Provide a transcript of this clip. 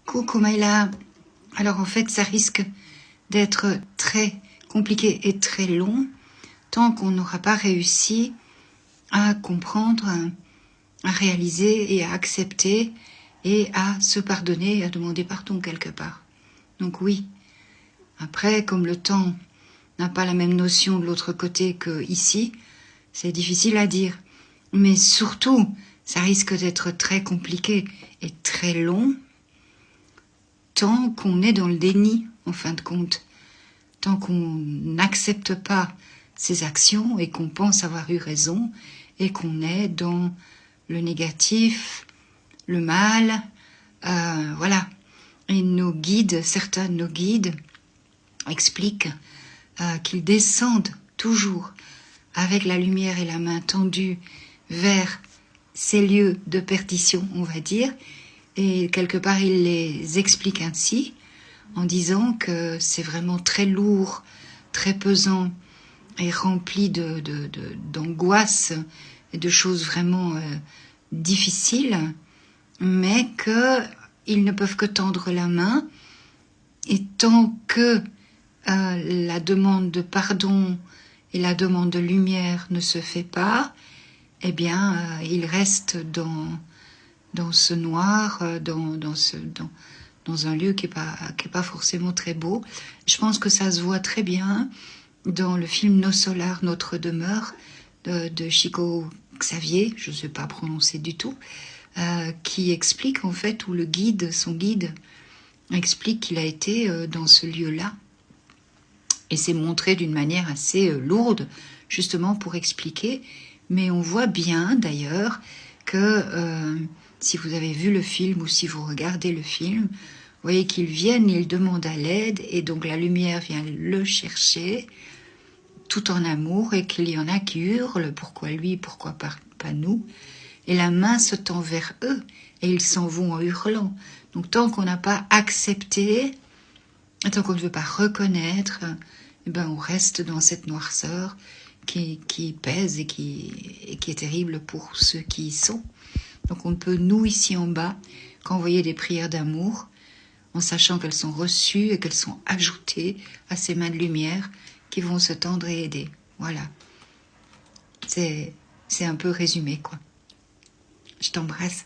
Coucou Maïla. Alors en fait, ça risque d'être très compliqué et très long tant qu'on n'aura pas réussi à comprendre, à réaliser et à accepter et à se pardonner et à demander pardon quelque part. Donc oui. Après, comme le temps n'a pas la même notion de l'autre côté que ici, c'est difficile à dire. Mais surtout, ça risque d'être très compliqué et très long tant qu'on est dans le déni, en fin de compte. Tant qu'on n'accepte pas ses actions et qu'on pense avoir eu raison et qu'on est dans le négatif, le mal, voilà. Et nos guides, certains de nos guides expliquent qu'ils descendent toujours avec la lumière et la main tendue vers ces lieux de perdition, on va dire, et quelque part ils les expliquent ainsi, en disant que c'est vraiment très lourd, très pesant et rempli d'angoisse et de choses vraiment difficiles, mais qu'ils ne peuvent que tendre la main, et tant que la demande de pardon et la demande de lumière ne se fait pas, eh bien, ils restent dans ce noir, dans un lieu qui est pas forcément très beau. Je pense que ça se voit très bien dans le film Nos Solars, Notre Demeure de Chico Xavier, je ne sais pas prononcer du tout, qui explique en fait, où son guide explique qu'il a été dans ce lieu-là et s'est montré d'une manière assez lourde, justement pour expliquer. Mais on voit bien d'ailleurs que si vous avez vu le film ou si vous regardez le film, vous voyez qu'ils viennent, ils demandent à l'aide et donc la lumière vient le chercher tout en amour, et qu'il y en a qui hurlent, pourquoi lui, pourquoi pas nous, et la main se tend vers eux et ils s'en vont en hurlant. Donc tant qu'on n'a pas accepté, tant qu'on ne veut pas reconnaître, eh ben on reste dans cette noirceur qui pèse et qui est terrible pour ceux qui y sont. Donc on ne peut, nous ici en bas, qu'envoyer des prières d'amour, en sachant qu'elles sont reçues et qu'elles sont ajoutées à ces mains de lumière qui vont se tendre et aider. Voilà. C'est un peu résumé, quoi. Je t'embrasse.